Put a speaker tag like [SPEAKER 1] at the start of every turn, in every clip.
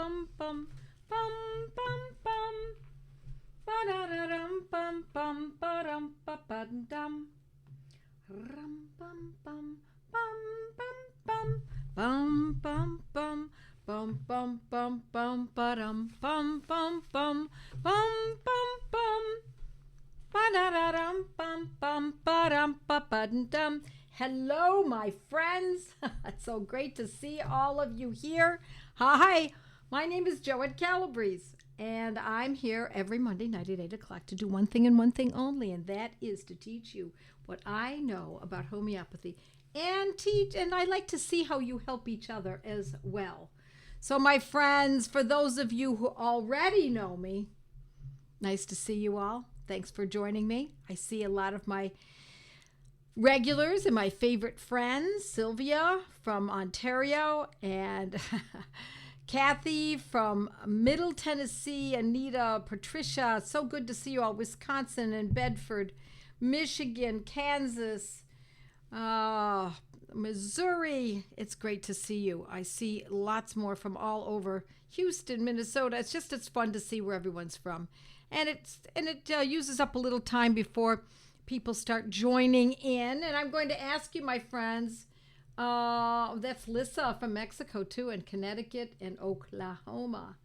[SPEAKER 1] bum bum bum bum bum. Ba-da-da-dum bum bum ba-dum ba-ba-dum. Rum bum bum bum bum bum bum bum bum bum bum bum ba-dum bum bum bum bum bum bum. Ba-da-da-dum bum bum ba-dum ba-ba-dum. Hello, my friends. It's so great to see all of you here. Hi, my name is Joette Calabrese, and I'm here every Monday night at 8 o'clock to do one thing and one thing only, and that is to teach you what I know about homeopathy and I like to see how you help each other as well. So, my friends, for those of you who already know me, nice to see you all. Thanks for joining me. I see a lot of my regulars and my favorite friends, Sylvia from Ontario and Kathy from Middle Tennessee, Anita, Patricia. So good to see you all. Wisconsin and Bedford, Michigan, Kansas, Missouri. It's great to see you. I see lots more from all over Houston, Minnesota. It's fun to see where everyone's from. And it uses up a little time before people start joining in. And I'm going to ask you, my friends, that's Lissa from Mexico too, and Connecticut and Oklahoma.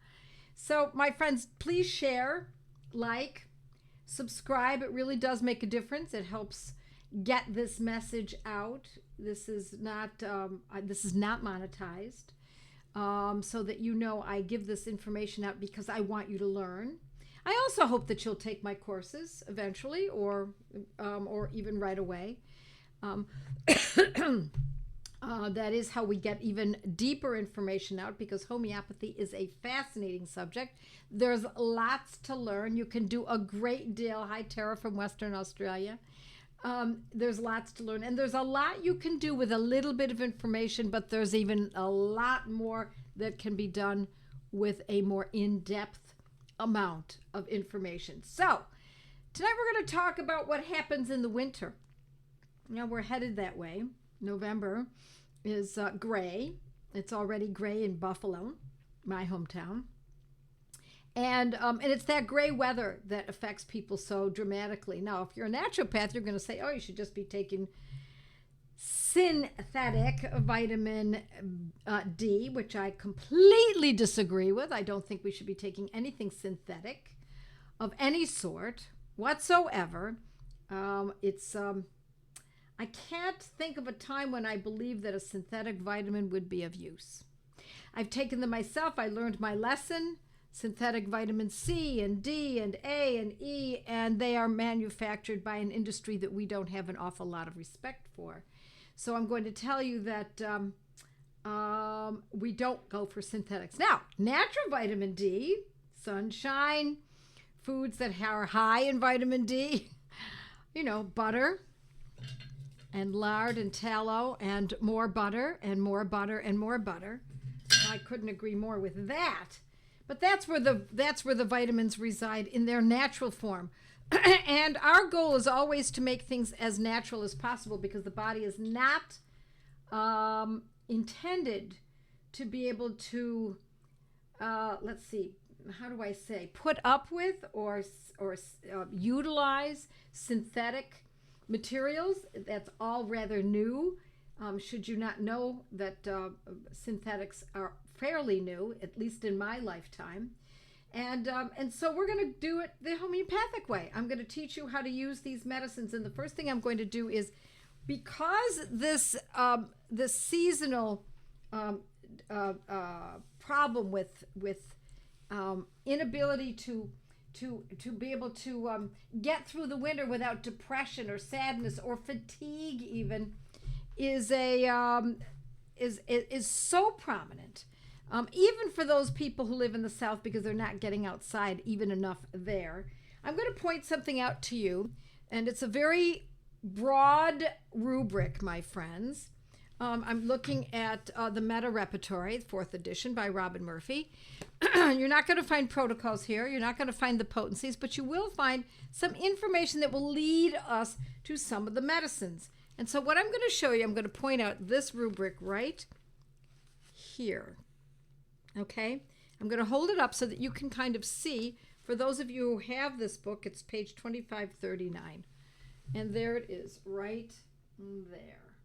[SPEAKER 1] So my friends, please share, like, subscribe. It really does make a difference. It helps get this message out. This is not monetized, so that you know I give this information out because I want you to learn. I also hope that you'll take my courses eventually, or even right away. That is how we get even deeper information out, because homeopathy is a fascinating subject. There's lots to learn. You can do a great deal. Hi, Tara from Western Australia. There's lots to learn, and there's a lot you can do with a little bit of information, but there's even a lot more that can be done with a more in-depth amount of information. So tonight we're going to talk about what happens in the winter. Now we're headed that way. November is gray. It's already gray in Buffalo, my hometown. And it's that gray weather that affects people so dramatically. Now, if you're a naturopath, you're going to say, oh, you should just be taking synthetic vitamin D, which I completely disagree with. I don't think we should be taking anything synthetic of any sort whatsoever. I can't think of a time when I believe that a synthetic vitamin would be of use. I've taken them myself. I learned my lesson. Synthetic vitamin C and D and A and E, and they are manufactured by an industry that we don't have an awful lot of respect for. So I'm going to tell you that we don't go for synthetics. Now, natural vitamin D, sunshine, foods that are high in vitamin D, butter and lard and tallow and more butter and more butter and more butter. I couldn't agree more with that. But that's where the vitamins reside in their natural form. And our goal is always to make things as natural as possible, because the body is not intended to be able to, put up with or utilize synthetic materials. That's all rather new. Should you not know that synthetics are fairly new, at least in my lifetime. And so we're going to do it the homeopathic way. I'm going to teach you how to use these medicines. And the first thing I'm going to do is, because this seasonal problem with inability to be able to get through the winter without depression or sadness or fatigue even is so prominent. Even for those people who live in the South, because they're not getting outside even enough there. I'm going to point something out to you, and it's a very broad rubric, my friends. I'm looking at the Meta Repertory, 4th edition by Robin Murphy. You're not going to find protocols here. You're not going to find the potencies, but you will find some information that will lead us to some of the medicines. And so what I'm going to show you, I'm going to point out this rubric right here. Okay? I'm going to hold it up so that you can kind of see. For those of you who have this book, it's page 2539. And there it is, right there.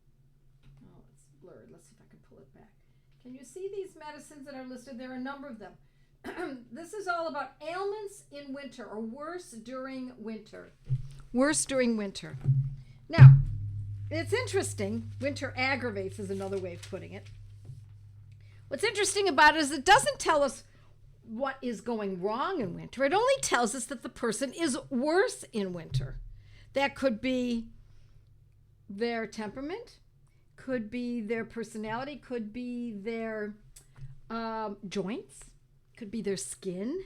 [SPEAKER 1] Oh, it's blurred. Let's see if I can pull it back. Can you see these medicines that are listed? There are a number of them. This is all about ailments in winter, or worse during winter. Worse during winter. Now, it's interesting. Winter aggravates is another way of putting it. What's interesting about it is it doesn't tell us what is going wrong in winter. It only tells us that the person is worse in winter. That could be their temperament, could be their personality, could be their joints, could be their skin,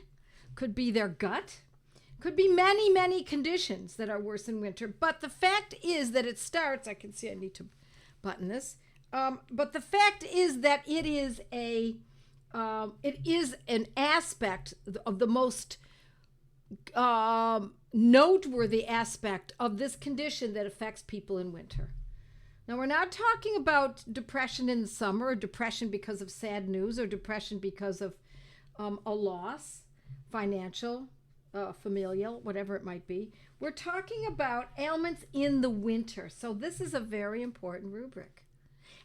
[SPEAKER 1] could be their gut, could be many, many conditions that are worse in winter. But the fact is that it starts, I can see I need to button this, but the fact is that it is an aspect of the most noteworthy aspect of this condition that affects people in winter. Now, we're not talking about depression in the summer, or depression because of sad news, or depression because of a loss, financial, familial, whatever it might be. We're talking about ailments in the winter. So this is a very important rubric.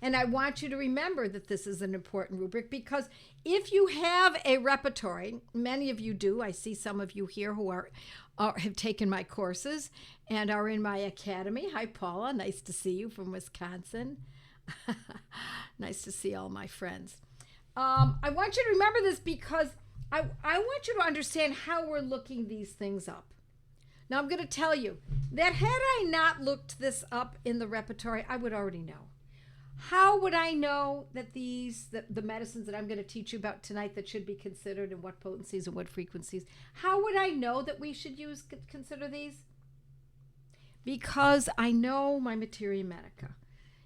[SPEAKER 1] And I want you to remember that this is an important rubric, because if you have a repertory, many of you do. I see some of you here who have taken my courses and are in my academy. Hi, Paula. Nice to see you from Wisconsin. Nice to see all my friends. I want you to remember this because I want you to understand how we're looking these things up. Now, I'm going to tell you that had I not looked this up in the repertory, I would already know. How would I know that the medicines that I'm going to teach you about tonight that should be considered, and what potencies and what frequencies, how would I know that we should consider these? Because I know my materia medica.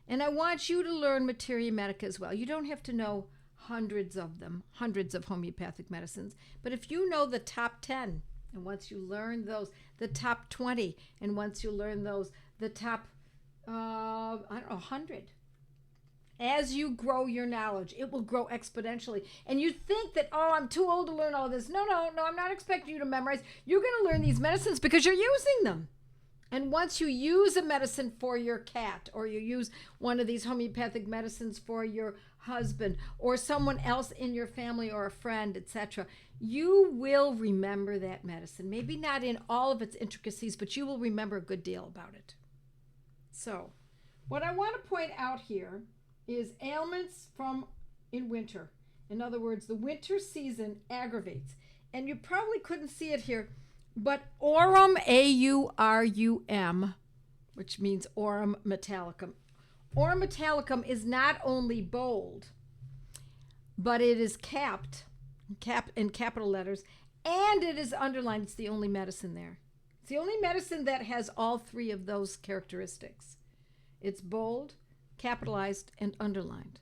[SPEAKER 1] And I want you to learn materia medica as well. You don't have to know hundreds of them, hundreds of homeopathic medicines. But if you know the top 10, and once you learn those, the top 20, and once you learn those, the top, 100. As you grow your knowledge, it will grow exponentially. And you think that, oh, I'm too old to learn all this. No, I'm not expecting you to memorize. You're going to learn these medicines because you're using them. And once you use a medicine for your cat, or you use one of these homeopathic medicines for your husband, or someone else in your family, or a friend, etc., you will remember that medicine. Maybe not in all of its intricacies, but you will remember a good deal about it. So, what I want to point out here is ailments in winter. In other words, the winter season aggravates. And you probably couldn't see it here, but aurum, A-U-R-U-M, which means aurum metallicum. Aurum metallicum is not only bold, but it is capped in capital letters, and it is underlined. It's the only medicine there. It's the only medicine that has all three of those characteristics. It's bold, capitalized, and underlined.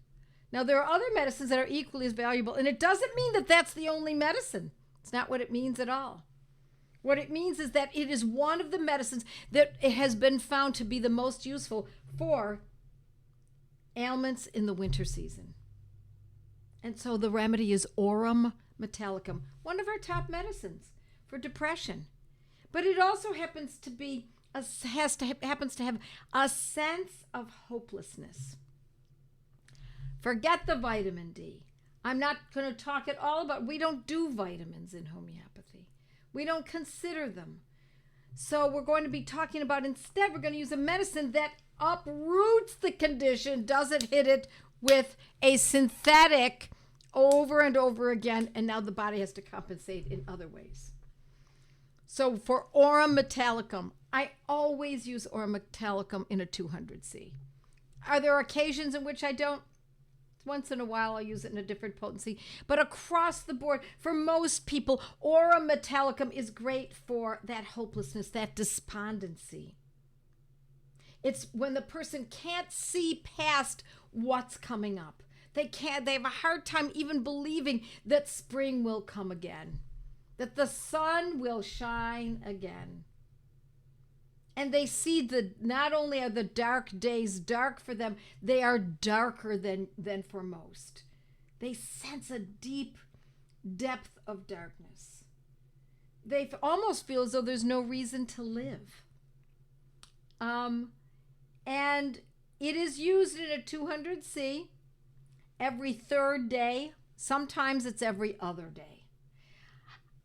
[SPEAKER 1] Now, there are other medicines that are equally as valuable, and it doesn't mean that that's the only medicine. It's not what it means at all. What it means is that it is one of the medicines that has been found to be the most useful for ailments in the winter season. And so the remedy is aurum metallicum, one of our top medicines for depression. But it also happens to be happens to have a sense of hopelessness. Forget the vitamin D. I'm not going to talk at all about, we don't do vitamins in homeopathy. We don't consider them. So we're going to be talking about, instead, we're going to use a medicine that uproots the condition, doesn't hit it with a synthetic over and over again, and now the body has to compensate in other ways. So for aurum metallicum, I always use aurum metallicum in a 200C. Are there occasions in which I don't? Once in a while I'll use it in a different potency. But across the board, for most people, aurum metallicum is great for that hopelessness, that despondency. It's when the person can't see past what's coming up. They have a hard time even believing that spring will come again, that the sun will shine again. And they see not only are the dark days dark for them, they are darker than for most. They sense a deep depth of darkness. They almost feel as though there's no reason to live. And it is used in a 200C every third day. Sometimes it's every other day.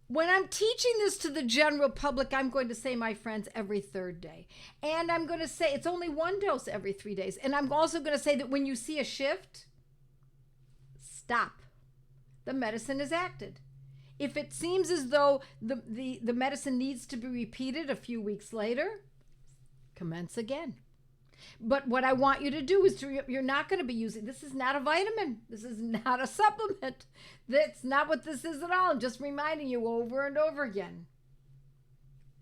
[SPEAKER 1] When I'm teaching this to the general public, I'm going to say, my friends, every third day. And I'm going to say it's only one dose every 3 days. And I'm also going to say that when you see a shift, stop. The medicine is acted. If it seems as though the medicine needs to be repeated a few weeks later, commence again. But what I want you to do is you're not going to be using, this is not a vitamin. This is not a supplement. That's not what this is at all. I'm just reminding you over and over again.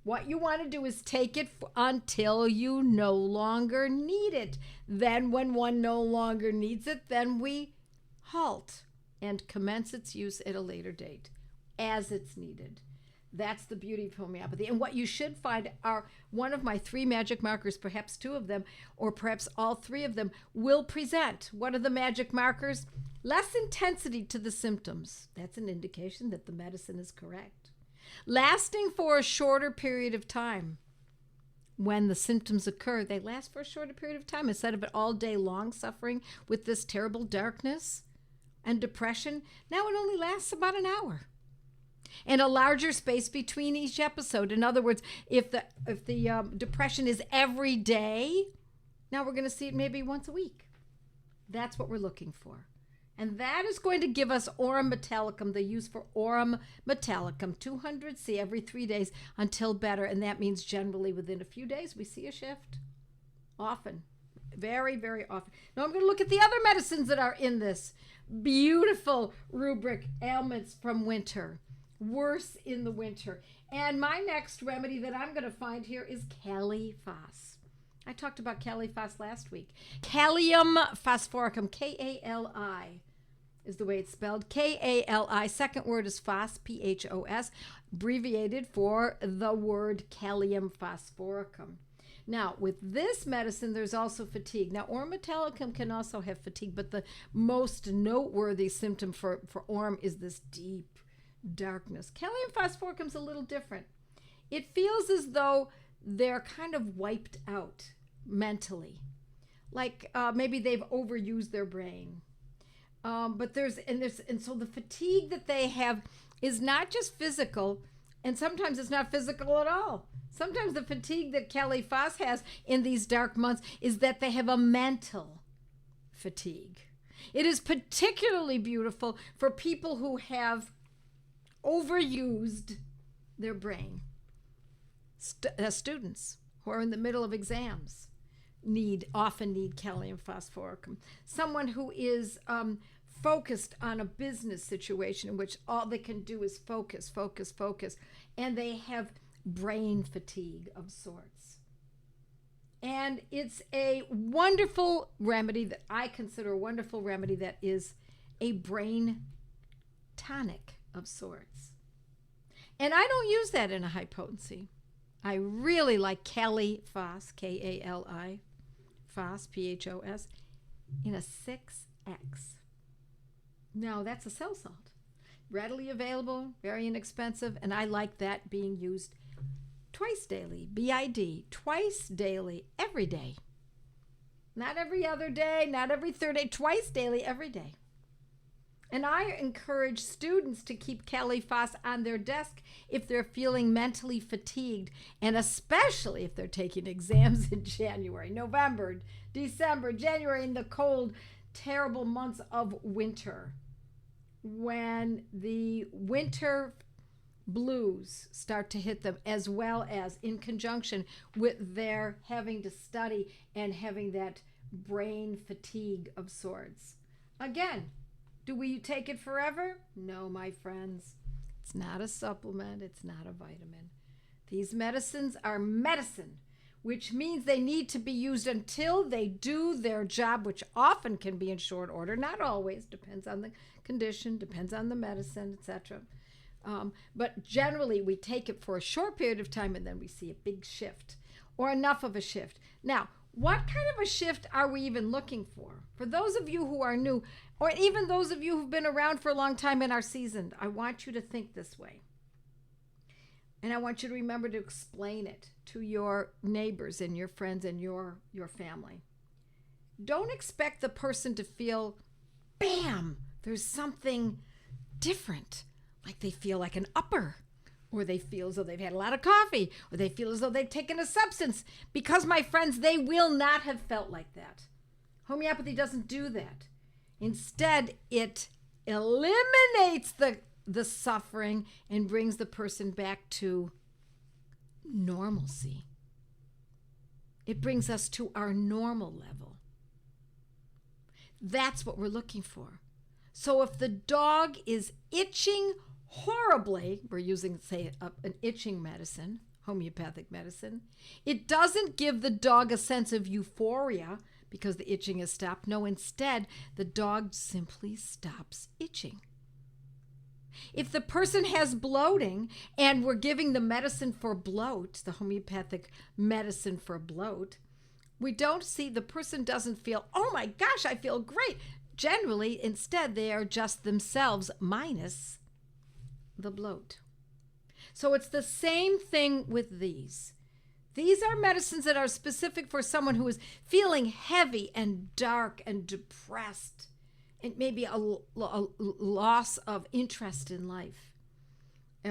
[SPEAKER 1] What you want to do is take it until you no longer need it. Then when one no longer needs it, then we halt and commence its use at a later date as it's needed. That's the beauty of homeopathy. And what you should find are one of my 3 magic markers, perhaps 2 of them, or perhaps all 3 of them, will present. What are the magic markers? Less intensity to the symptoms. That's an indication that the medicine is correct. Lasting for a shorter period of time. When the symptoms occur, they last for a shorter period of time. Instead of it all day long suffering with this terrible darkness and depression, now it only lasts about an hour. And a larger space between each episode. In other words, if the depression is every day, now we're going to see it maybe once a week. That's what we're looking for. And that is going to give us aurum metallicum, the use for aurum metallicum, 200C every 3 days until better. And that means generally within a few days we see a shift. Often. Very, very often. Now I'm going to look at the other medicines that are in this beautiful rubric, ailments from winter. Worse in the winter. And my next remedy that I'm going to find here is Kali-Phos. I talked about Kali-Phos last week. Kalium phosphoricum, K-A-L-I is the way it's spelled. K-A-L-I. Second word is phos, P-H-O-S, abbreviated for the word Kalium phosphoricum. Now, with this medicine, there's also fatigue. Now, aurum metallicum can also have fatigue, but the most noteworthy symptom for aurum is this deep darkness. Kalium phosphoricum is a little different. It feels as though they're kind of wiped out mentally, like maybe they've overused their brain. But so the fatigue that they have is not just physical, and sometimes it's not physical at all. Sometimes the fatigue that Kali-Phos has in these dark months is that they have a mental fatigue. It is particularly beautiful for people who have overused their brain. Students who are in the middle of exams often need Kalium phosphoricum. Someone who is focused on a business situation in which all they can do is focus, and they have brain fatigue of sorts. And it's a wonderful remedy that I consider a wonderful remedy that is a brain tonic of sorts. And I don't use that in a high potency. I really like Kali-Phos, K-A-L-I, Phos, P-H-O-S, in a 6X. Now, that's a cell salt. Readily available, very inexpensive, and I like that being used twice daily, B-I-D, twice daily, every day. Not every other day, not every third day, twice daily, every day. And I encourage students to keep Kali-Phos on their desk if they're feeling mentally fatigued, and especially if they're taking exams in January, November, December, January, in the cold, terrible months of winter, when the winter blues start to hit them, as well as in conjunction with their having to study and having that brain fatigue of sorts. Again, do we take it forever? No, my friends. It's not a supplement. It's not a vitamin. These medicines are medicine, which means they need to be used until they do their job, which often can be in short order. Not always. Depends on the condition, depends on the medicine, etc. But generally, we take it for a short period of time, and then we see a big shift, or enough of a shift. Now, what kind of a shift are we even looking for? For those of you who are new, Or even those of you who've been around for a long time and are seasoned, I want you to think this way. And I want you to remember to explain it to your neighbors and your friends and your family. Don't expect the person to feel, bam, there's something different. Like they feel like an upper, or they feel as though they've had a lot of coffee, or they feel as though they've taken a substance. Because, my friends, they will not have felt like that. Homeopathy doesn't do that. Instead, it eliminates the suffering and brings the person back to normalcy. It brings us to our normal level. That's what we're looking for. So if the dog is itching horribly, we're using, say, an itching medicine, homeopathic medicine, it doesn't give the dog a sense of euphoria because the itching has stopped. No, instead, the dog simply stops itching. If the person has bloating and we're giving the medicine for bloat, the homeopathic medicine for bloat, we don't see, the person doesn't feel, oh my gosh, I feel great. Generally, instead, they are just themselves minus the bloat. So it's the same thing with these. These are medicines that are specific for someone who is feeling heavy and dark and depressed, and maybe a loss of interest in life,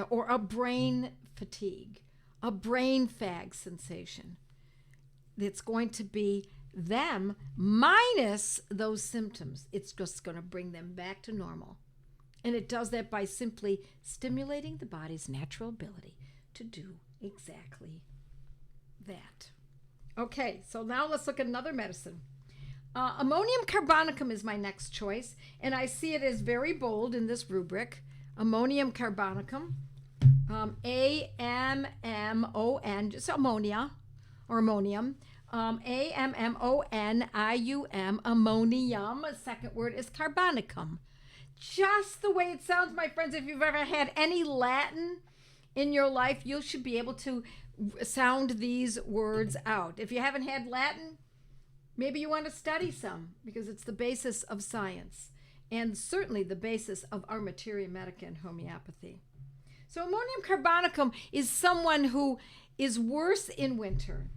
[SPEAKER 1] or a brain fatigue, a brain fag sensation. It's going to be them minus those symptoms. It's just going to bring them back to normal. And it does that by simply stimulating the body's natural ability to do exactly that. Okay, so now let's look at another medicine. Ammonium carbonicum is my next choice, and I see it as very bold in this rubric. Ammonium carbonicum, A-M-M-O-N, just ammonia, or ammonium. A-M-M-O-N-I-U-M, ammonium. A second word is carbonicum. Just the way it sounds, my friends. If you've ever had any Latin in your life, you should be able to sound these words out. If you haven't had Latin, maybe you want to study some, because it's the basis of science and certainly the basis of our materia medica in homeopathy. So ammonium carbonicum is someone who is worse in winter,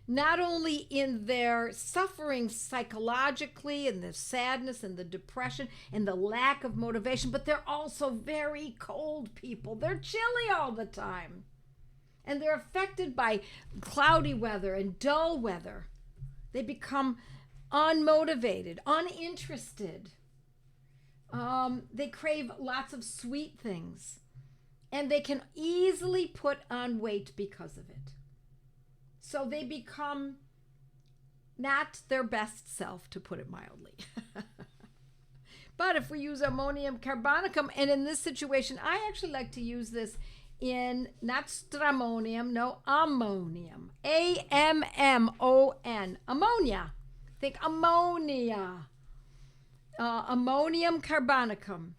[SPEAKER 1] not only in their suffering psychologically and the sadness and the depression and the lack of motivation, but they're also very cold people. They're chilly all the time. And they're affected by cloudy weather and dull weather. They become unmotivated, uninterested. They crave lots of sweet things. And they can easily put on weight because of it. So they become not their best self, to put it mildly. But if we use ammonium carbonicum, and in this situation, I actually like to use this in not stramonium, no, ammonium. A-M-M-O-N, ammonia. Think ammonia. Ammonium carbonicum.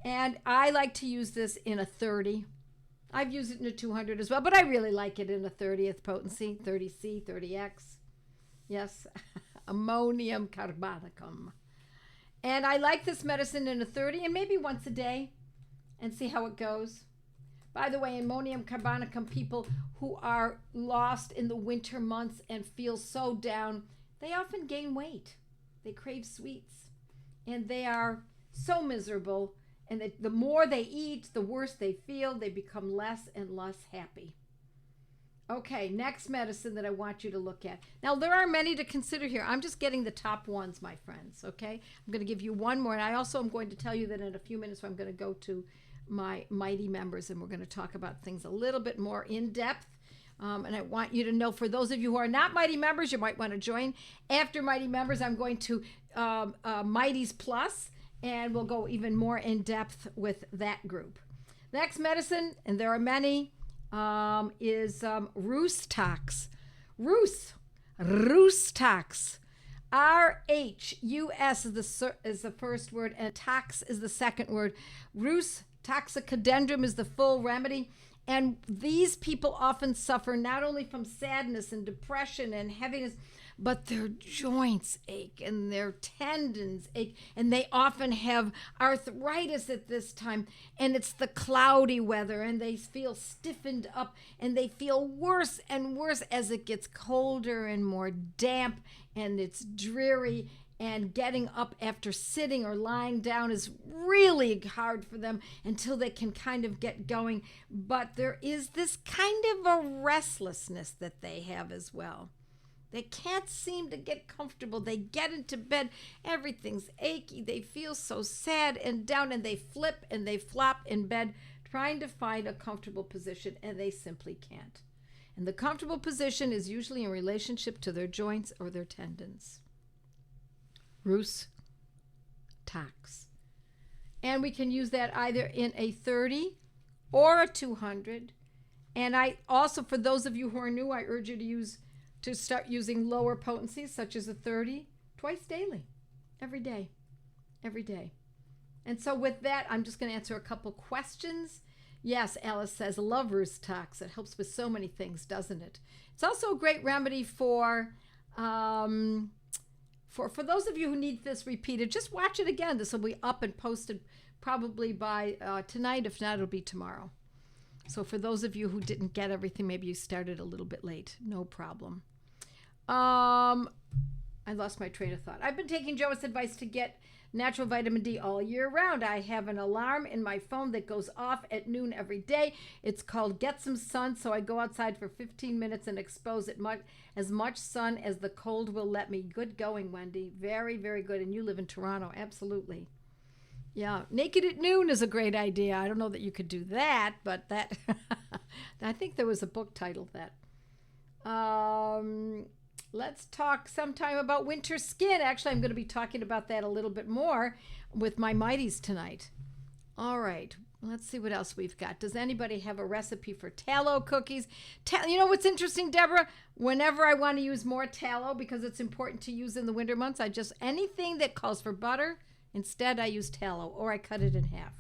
[SPEAKER 1] And I like to use this in a 30. I've used it in a 200 as well, but I really like it in a 30th potency, 30C, 30X. Yes, ammonium carbonicum. And I like this medicine in a 30 and maybe once a day and see how it goes. By the way, ammonium carbonicum people who are lost in the winter months and feel so down, they often gain weight. They crave sweets and they are so miserable. And the more they eat, the worse they feel. They become less and less happy. Okay, next medicine that I want you to look at. Now, there are many to consider here. I'm just getting the top ones, my friends, okay? I'm going to give you one more. And I also am going to tell you that in a few minutes I'm going to go to my Mighty members, and we're going to talk about things a little bit more in depth. And I want you to know, for those of you who are not Mighty members, you might want to join. After Mighty members, I'm going to Mighty's Plus, and we'll go even more in depth with that group. Next medicine, and there are many, is Rhus tox. Rhus tox. R-H-U-S is the first word, and tox is the second word. Rhus toxicodendron is the full remedy. And these people often suffer not only from sadness and depression and heaviness, but their joints ache and their tendons ache, and they often have arthritis at this time, and it's the cloudy weather, and they feel stiffened up, and they feel worse and worse as it gets colder and more damp, and it's dreary, and getting up after sitting or lying down is really hard for them until they can kind of get going. But there is this kind of a restlessness that they have as well. They can't seem to get comfortable. They get into bed, everything's achy. They feel so sad and down, and they flip and they flop in bed trying to find a comfortable position, and they simply can't. And the comfortable position is usually in relationship to their joints or their tendons. Rhus tox. And we can use that either in a 30 or a 200. And I also, for those of you who are new, I urge you to start using lower potencies, such as a 30, twice daily, every day. And so with that, I'm just going to answer a couple questions. Yes, Alice says, love Rhus tox. It helps with so many things, doesn't it? It's also a great remedy for those of you who need this repeated. Just watch it again. This will be up and posted probably by tonight. If not, it'll be tomorrow. So for those of you who didn't get everything, maybe you started a little bit late. No problem. I lost my train of thought. I've been taking Joette's advice to get natural vitamin D all year round. I have an alarm in my phone that goes off at noon every day. It's called Get Some Sun, so I go outside for 15 minutes and expose as much sun as the cold will let me. Good going, Wendy. Very, very good. And you live in Toronto. Absolutely. Yeah, naked at noon is a great idea. I don't know that you could do that, but that I think there was a book titled that. Let's talk sometime about winter skin. Actually, I'm going to be talking about that a little bit more with my Mighties tonight. All right, let's see what else we've got. Does anybody have a recipe for tallow cookies? You know what's interesting, Deborah? Whenever I want to use more tallow, because it's important to use in the winter months, anything that calls for butter, instead I use tallow, or I cut it in half.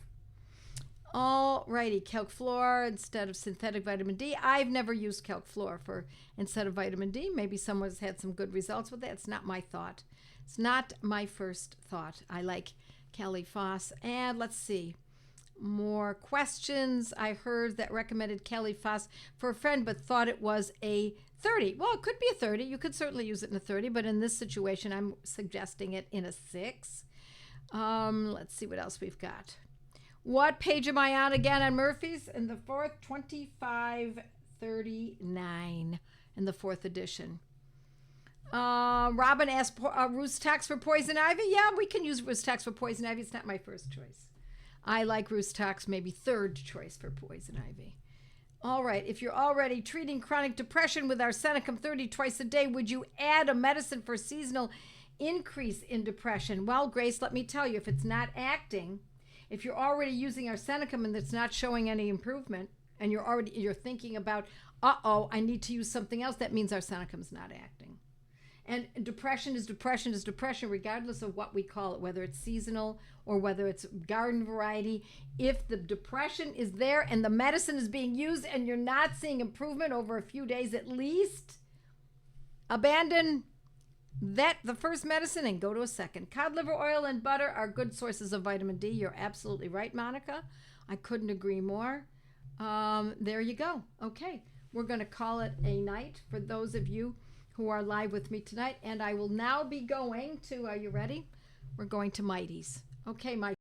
[SPEAKER 1] All righty, calc fluor instead of synthetic vitamin D. I've never used calc fluor instead of vitamin D. Maybe someone's had some good results with that. It's not my thought. It's not my first thought. I like Caliphos. And let's see. More questions. I heard that recommended Caliphos for a friend, but thought it was a 30. Well, it could be a 30. You could certainly use it in a 30, but in this situation, I'm suggesting it in a 6. Let's see what else we've got. What page am I on again on Murphy's? In the 4th, 2539 in the 4th edition. Robin asked Rhus tox for poison ivy. Yeah, we can use Rhus tox for poison ivy. It's not my first choice. I like Rhus tox, maybe 3rd choice for poison ivy. All right, if you're already treating chronic depression with arsenicum 30 twice a day, would you add a medicine for seasonal increase in depression? Well, Grace, let me tell you, if it's not acting, if you're already using arsenicum and it's not showing any improvement, and you're thinking about, I need to use something else, that means arsenicum's not acting. And depression is depression, regardless of what we call it, whether it's seasonal or whether it's garden variety. If the depression is there and the medicine is being used and you're not seeing improvement over a few days at least, abandon the first medicine and go to a second. Cod liver oil and butter are good sources of vitamin D. You're absolutely right, Monica. I couldn't agree more. There you go. Okay, we're going to call it a night for those of you who are live with me tonight. And I will now be going to, are you ready? We're going to Mighty's. Okay, my